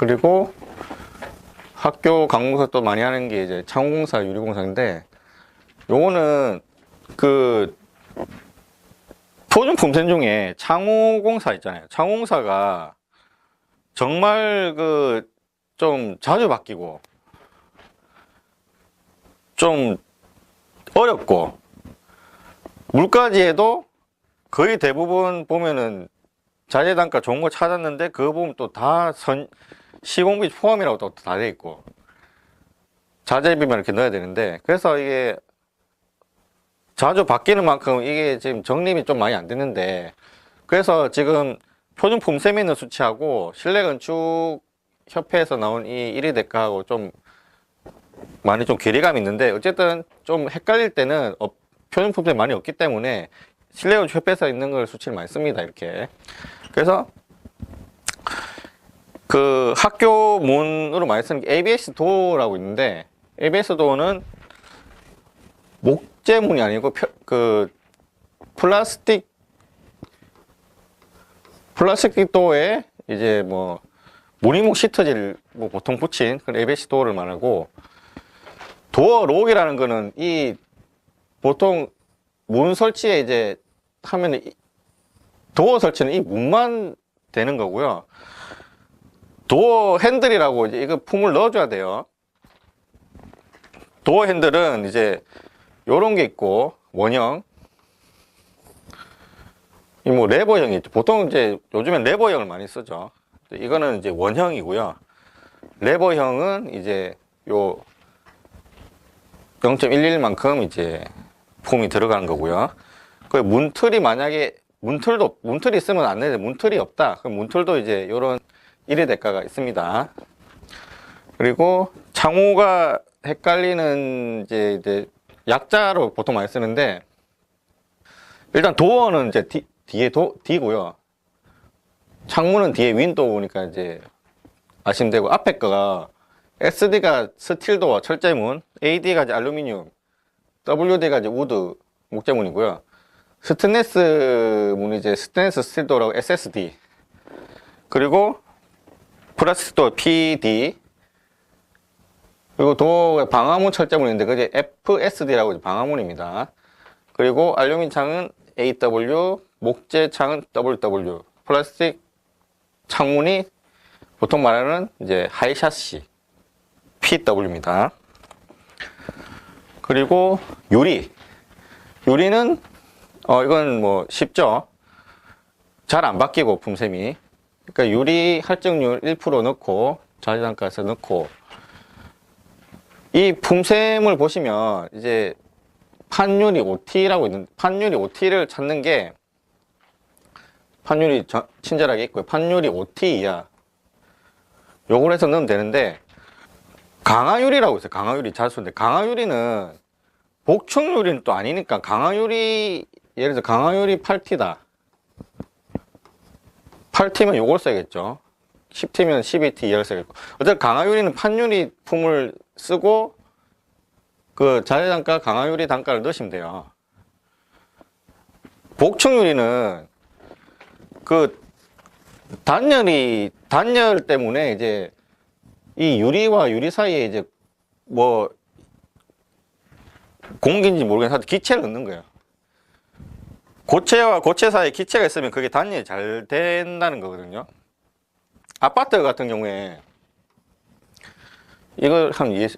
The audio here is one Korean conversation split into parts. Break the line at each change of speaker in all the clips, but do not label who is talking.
그리고 학교 강공사 또 많이 하는 게 이제 창호공사, 유리공사인데, 요거는 그 표준품셈 중에 창호공사 있잖아요. 창호공사가 정말 그 좀 자주 바뀌고 좀 어렵고, 물가지에도 거의 대부분 보면은 자재 단가 좋은 거 찾았는데 그거 보면 또 다 시공비 포함이라고 또 다 돼 있고, 자재비만 이렇게 넣어야 되는데, 그래서 이게 자주 바뀌는 만큼 이게 지금 정립이 좀 많이 안 되는데, 그래서 지금 표준 품셈에 있는 수치하고 실내건축협회에서 나온 이 1위 대가하고 좀 많이 좀 괴리감이 있는데, 어쨌든 좀 헷갈릴 때는 표준 품셈이 많이 없기 때문에 실내건축협회에서 있는 걸 수치를 많이 씁니다. 이렇게. 그래서 그 학교 문으로 많이 쓰는 게 ABS 도어라고 있는데, ABS 도어는 목재문이 아니고 그 플라스틱 도어에 이제 뭐 무늬목 시트지를 뭐 보통 붙인 그런 ABS 도어를 말하고, 도어 록이라는 거는 이 보통 문 설치에 이제 하면 도어 설치는 이 문만 되는 거고요. 도어 핸들이라고 이제 이거 품을 넣어줘야 돼요. 도어 핸들은 이제 요런 게 있고, 원형, 이 뭐 레버형이 있죠. 보통 이제 요즘엔 레버형을 많이 쓰죠. 이거는 이제 원형이고요. 레버형은 이제 요 0.11만큼 이제 폼이 들어가는 거고요. 그 문틀이 만약에 문틀이 있으면 안 되는데 문틀이 없다. 그럼 문틀도 이제 요런 1위 대가가 있습니다. 그리고 창호가 헷갈리는 이제 약자로 보통 많이 쓰는데, 일단 도어는 이제 뒤에 D고요. 창문은 뒤에 윈도우니까 이제 아시면 되고, 앞에 거가 SD가 스틸 도어 철제문, AD가 이제 알루미늄, WD가 이제 우드 목재문이고요. 스테인리스 문이 이제 스테인리스 스틸 도어라고 SSD, 그리고 플라스틱 도어 PD, 그리고 도어가 방화문 철제문인데 그게 FSD라고 방화문입니다. 그리고 알루미늄 창은 AW, 목재 창은 WW, 플라스틱 창문이 보통 말하는 이제 하이샤시 PW입니다. 그리고 유리는 이건 뭐 쉽죠. 잘 안 바뀌고 품셈이. 그러니까 유리 할증률 1% 넣고 자재단가에서 넣고, 이 품셈을 보시면 이제 판유리 OT라고 있는, 판유리 OT를 찾는 게, 판유리 친절하게 있고요. 판유리 OT 이하 요걸 해서 넣으면 되는데, 강화유리라고 있어요. 강화유리 자수인데, 강화유리는 복층유리는 또 아니니까, 강화유리 예를 들어 강화유리 8T다. 8T면 요걸 써야겠죠. 10T면 12T 이하를 써야겠고, 어쨌든 강화유리는 판유리 품을 쓰고 그 자재단가 강화유리 단가를 넣으시면 돼요. 복층유리는 그 단열 때문에 이제 이 유리와 유리 사이에 이제 뭐 공기인지 모르겠는데 기체를 넣는 거예요. 고체와 고체 사이에 기체가 있으면 그게 단열이 잘 된다는 거거든요. 아파트 같은 경우에 이걸 하면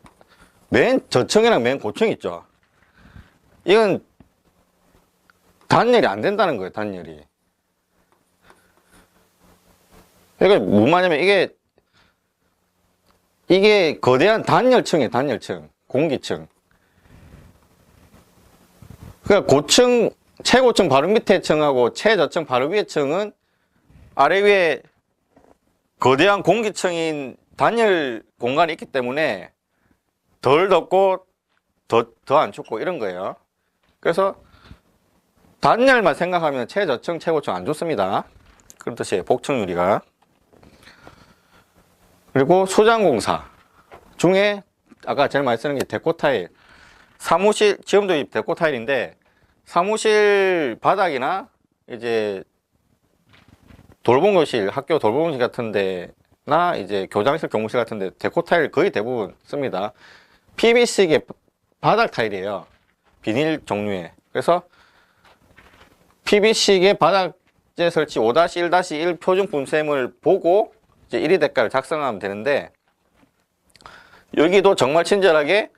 맨 저층이랑 맨 고층 있죠. 이건 단열이 안 된다는 거예요. 단열이. 그러니까 무슨 말이냐면 이게 거대한 단열층이에요. 단열층, 공기층. 그러니까 고층, 최고층 바로 밑에 층하고 최저층 바로 위에 층은 아래 위에 거대한 공기층인 단열 공간이 있기 때문에 덜 덥고 더 안 춥고 이런 거예요. 그래서 단열만 생각하면 최저층, 최고층 안 좋습니다. 그런 뜻이에요. 복층 유리가. 그리고 수장공사 중에 아까 제일 많이 쓰는 게 데코타일. 사무실, 지금도 이 데코타일인데, 사무실 바닥이나 이제 돌봄교실, 학교 돌봄교실 같은데 나 이제 교장실, 교무실 같은데 데코 타일 거의 대부분 씁니다. PVC계 바닥 타일이에요. 비닐 종류의. 그래서 PVC계 바닥재 설치 5-1-1 표준 분셈을 보고 이제 1위 대가를 작성하면 되는데, 여기도 정말 친절하게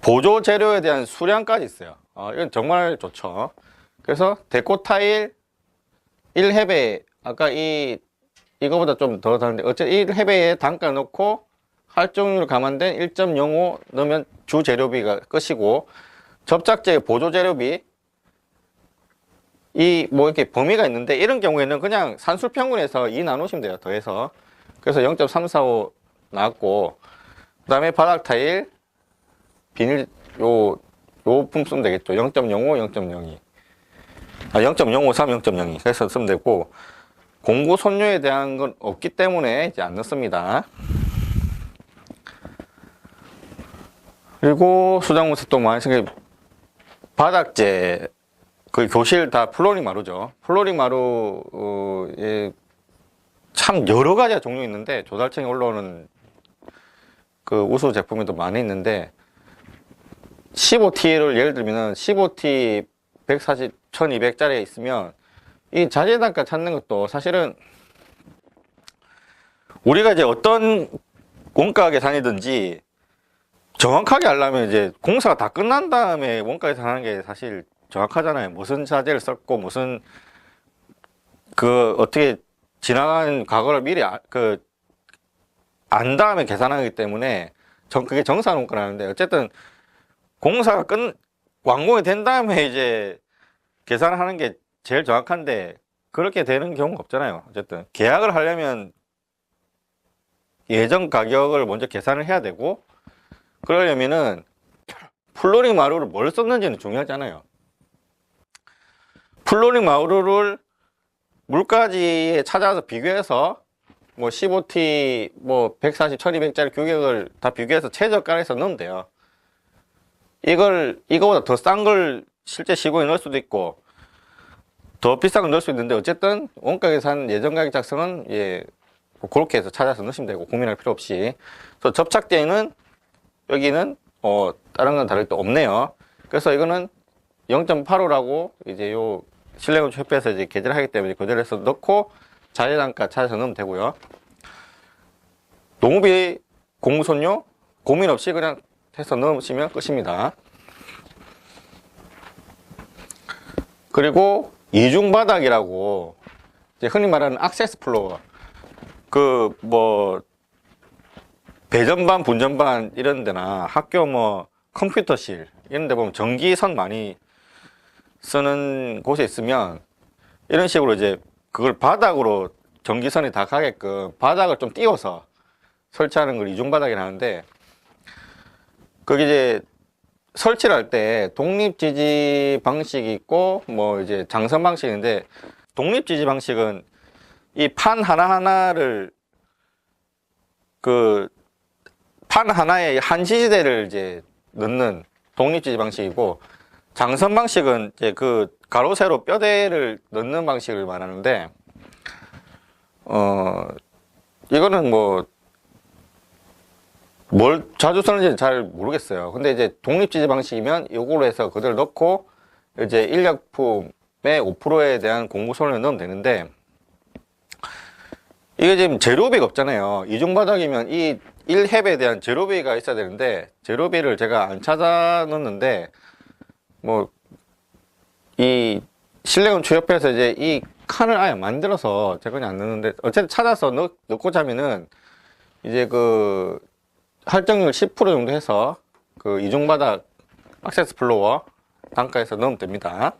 보조 재료에 대한 수량까지 있어요. 이건 정말 좋죠. 그래서 데코 타일 1회배, 아까 이거보다 좀 더 다른데, 어쨌든 1회배에 단가 넣고 할증률 감안된 1.05 넣으면 주 재료비가 끝이고, 접착제 보조 재료비, 뭐 이렇게 범위가 있는데, 이런 경우에는 그냥 산술평균에서 2 나누시면 돼요. 더해서. 그래서 0.345 나왔고, 그 다음에 바닥 타일, 비닐, 요 품 쓰면 되겠죠. 0.05, 0.02. 0.053, 0.02. 그래서 쓰면 되고, 공구 손료에 대한 건 없기 때문에 이제 안 넣습니다. 그리고 수정무새 또 많이 생겨, 바닥재, 거의 교실 다 플로링 마루죠. 플로링 마루, 참 여러 가지 종류 있는데, 조달청에 올라오는 그 우수 제품이 또 많이 있는데, 15T를 예를 들면 15T 140, 1200짜리에 있으면 이 자재 단가 찾는 것도 사실은 우리가 이제 어떤 원가 계산이든지 정확하게 하려면 이제 공사가 다 끝난 다음에 원가 계산하는 게 사실 정확하잖아요. 무슨 자재를 썼고 무슨 어떻게 지나간 과거를 미리 안 다음에 계산하기 때문에 그게 정산 원가라는데, 어쨌든 공사가 완공이 된 다음에 이제 계산을 하는 게 제일 정확한데, 그렇게 되는 경우가 없잖아요. 어쨌든 계약을 하려면 예전 가격을 먼저 계산을 해야 되고, 그러려면은 플로링 마루를 뭘 썼는지는 중요하잖아요. 플로링 마루를 물가지에 찾아서 비교해서 뭐 15T, 뭐 140, 1200짜리 규격을 다 비교해서 최저가에서 넣으면 돼요. 이거보다 더 싼 걸 실제 시공에 넣을 수도 있고, 더 비싼 걸 넣을 수 있는데, 어쨌든 원가 계산 예전 가격 작성은 뭐 그렇게 해서 찾아서 넣으시면 되고, 고민할 필요 없이. 또 접착제는 여기는 다른 건 다를 게 없네요. 그래서 이거는 0.85라고 이제 요 실내건축협회에서 이제 계제를 하기 때문에 그대로 해서 넣고 자재 단가 찾아서 넣으면 되고요. 농업비, 공무손료 고민 없이 그냥 해서 넣으시면 끝입니다. 그리고 이중바닥이라고 이제 흔히 말하는 액세스 플로어, 뭐 배전반, 분전반 이런 데나 학교 뭐 컴퓨터실 이런 데 보면 전기선 많이 쓰는 곳에 있으면 이런 식으로 이제 그걸 바닥으로 전기선이 다 가게끔 바닥을 좀 띄워서 설치하는 걸 이중바닥이라 하는데, 거기 이제 설치를 할 때 독립지지 방식이 있고 뭐 이제 장선 방식인데, 독립지지 방식은 이 판 하나하나를 판 하나에 한 지지대를 이제 넣는 독립지지 방식이고, 장선 방식은 이제 가로 세로 뼈대를 넣는 방식을 말하는데, 이거는 뭘 자주 쓰는지는 잘 모르겠어요. 근데 이제 독립지지 방식이면 요거로 해서 그대로 넣고 이제 인력품의 5%에 대한 공구손을 넣으면 되는데, 이게 지금 재료비가 없잖아요. 이중바닥이면 이 1햅에 대한 재료비가 있어야 되는데, 재료비를 제가 안 찾아 넣었는데, 뭐 이 실내건축협회에서 이제 이 칸을 아예 만들어서 제가 그냥 안 넣는데, 어쨌든 찾아서 넣고자 하면은 이제 할증률 10% 정도 해서 이중바닥 액세스 플로어 단가에서 넣으면 됩니다.